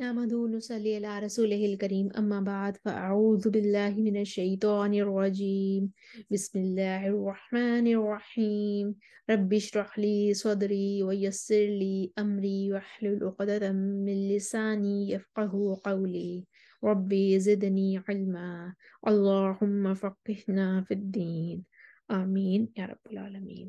نحمده ونصلي على رسوله الكريم أما بعد فأعوذ بالله من الشيطان الرجيم بسم الله الرحمن الرحيم رب اشرح لي صدري ويسر لي أمري واحلل عقدة من لساني يفقه قولي ربي زدني علما اللهم فقهنا في الدين آمين يا رب العالمين.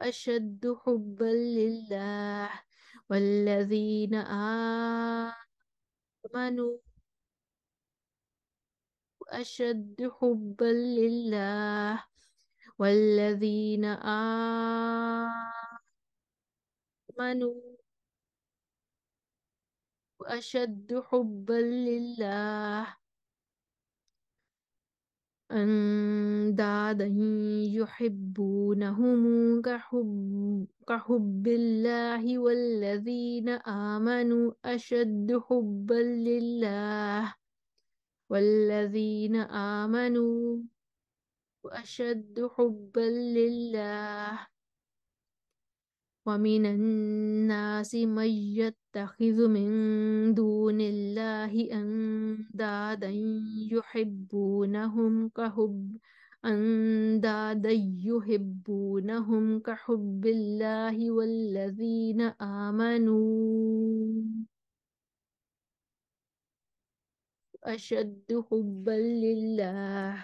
أشد حبا لله والذين آمنوا أشد حبا لله والذين آمنوا أشد حبا لله أندادا يحبونهم كحب الله والذين آمنوا أشد حبا لله والذين آمنوا أشد حبا لله ومن الناس من يتخذ من دون الله أندادا يحبونهم كحب الله والذين آمنوا أشد حبا لله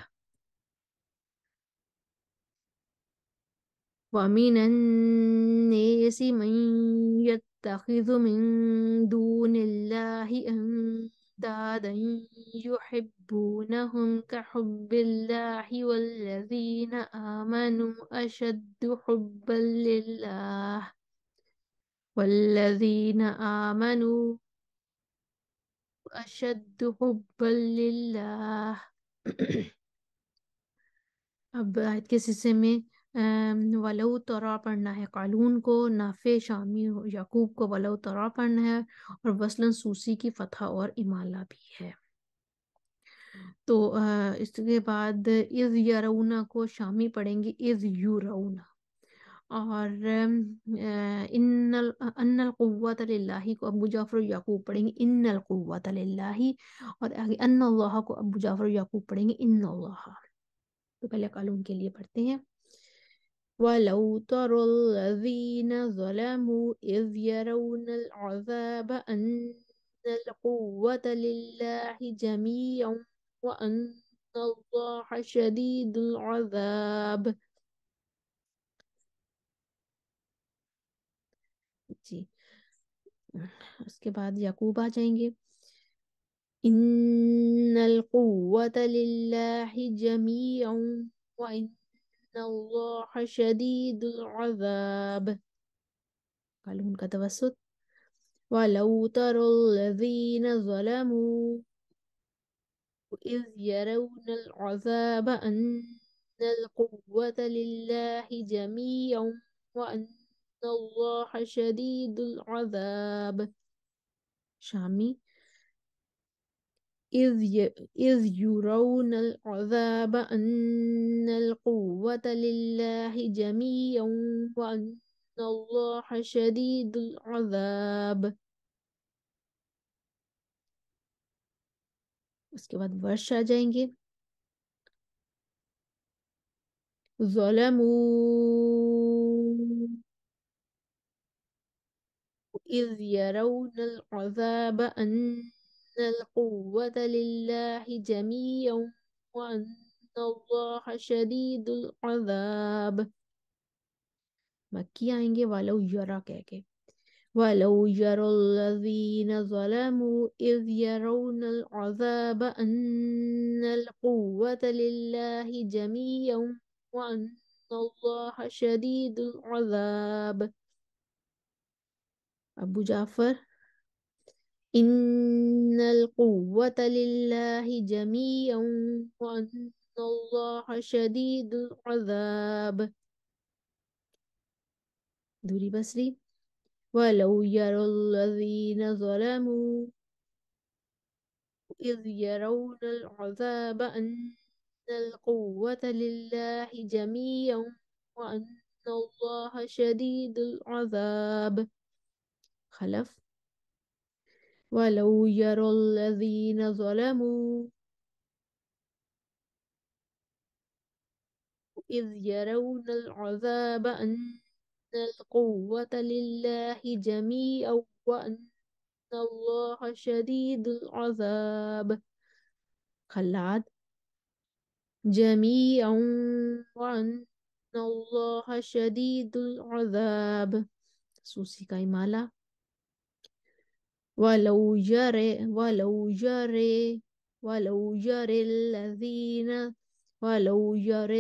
ومن الناس من يتخذ من دون الله أندادا يحبونهم كحب الله والذين آمنوا أشد حبا لله والذين آمنوا أشد حبا لله اب آیت کے حصے میں ولو ترا پڑھنا ہے قالون کو، نافع شامی یعقوب کو ولو ترا پڑھنا ہے، اور وصلاً سوسی کی فتح اور امالہ بھی ہے۔ تو اس کے بعد اذ یرونا کو شامی پڑھیں گے اذ یرونا، اور ان القوت للہ کو ابو جعفر و یعقوب پڑھیں گے ان القوت للہ، اور آگے ان اللہ کو ابو جعفر و یعقوب پڑھیں گے ان اللہ۔ تو پہلے قالون کے لیے پڑھتے ہیں وَلَوْ تَرَى الَّذِينَ ظَلَمُوا إِذْ يَرَوْنَ الْعَذَابَ أَنَّ الْقُوَّةَ لِلَّهِ جَمِيعًا وَأَنَّ اللَّهَ شَدِيدُ الْعَذَابِ۔ جی اس کے بعد یعقوب آ جائیں گے إِنَّ الْقُوَّةَ لِلَّهِ جَمِيعًا وَإِنَّ اللَّهَ شَدِيدُ الْعَذَابِ۔ قالون کا توسط وَلَوْ تَرَى الَّذِينَ ظَلَمُوا إِذْ يَرَوْنَ الْعَذَابَ أَنَّ الْقُوَّةَ لِلَّهِ جَمِيعًا وَأَنَّ اللَّهَ شَدِيدُ الْعَذَابِ۔ شامی إِذْ يَرَوْنَ الْعَذَابَ أَنَّ الْقُوَّةَ لِلَّهِ جَمِيعًا وَأَنَّ اللَّهَ شَدِيدُ الْعَذَابِ۔ اس کے بعد ورش آ جائیں گے ظلموا إذ يرون العذاب أن القوة لله جميعا وأن الله شديد العذاب۔ مکی آئیں گے وَلَوْ یرا کہہ کے وَلَوْ يَرَى الَّذِينَ ظَلَمُوا إِذْ يَرَوْنَ الْعَذَابَ أَنَّ الْقُوَّةَ لِلَّهِ جَمِيعًا وَأَنَّ اللَّهَ شَدِيدُ الْعَذَابِ۔ ابو جعفر إِنَّ الْقُوَّةَ لِلَّهِ جَمِيعًا وَأَنَّ اللَّهَ شَدِيدُ الْعَذَابِ۔ دوری بصری وَلَوْ يَرَى الَّذِينَ ظَلَمُوا إِذْ يَرَوْنَ الْعَذَابَ أَنَّ الْقُوَّةَ لِلَّهِ جَمِيعًا وَأَنَّ اللَّهَ شَدِيدُ الْعَذَابِ۔ خلف وَلَوْ يَرَى الَّذِينَ ظَلَمُوا إِذْ يَرَوْنَ الْعَذَابَ أَنَّ الْقُوَّةَ لِلَّهِ جَمِيعًا وَأَنَّ اللَّهَ شَدِيدُ الْعَذَابِ۔ خلاد جَمِيعًا اللہ شدید العذاب. سوسی کا امالہ. ولو يرى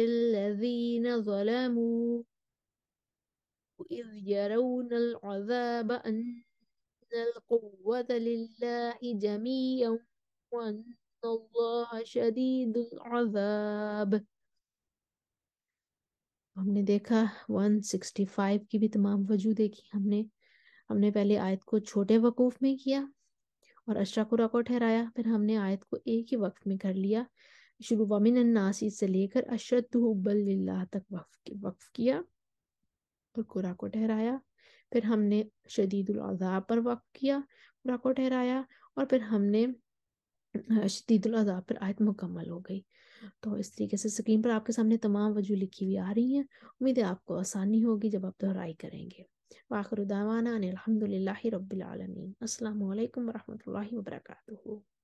الذين ظلموا إذ يرون العذاب أن القوة لله جميعا وأن الله شديد العذاب. ہم نے دیکھا 165 کی بھی تمام وجہ دیکھی ہم نے پہلے آیت کو چھوٹے وقوف میں کیا اور اشرا کو رکو ٹھہرایا، پھر ہم نے آیت کو ایک ہی وقف میں کر لیا، شروع ومن الناسی سے لے کر اشد حبا للہ تک وقف کیا اور قرآن کو ٹھہرایا، پھر ہم نے شدید العذاب پر وقف کیا، قرآن کو ٹھہرایا، اور پھر ہم نے شدید العذاب پر آیت مکمل ہو گئی. تو اس طریقے سے اسکرین پر آپ کے سامنے تمام وجوہ لکھی ہوئی آ رہی ہیں. امید ہے آپ کو آسانی ہوگی جب آپ دہرائی کریں گے. وآخر دعوانا ان الحمد للہ رب العالمین. السلام علیکم ورحمۃ اللہ وبرکاتہ.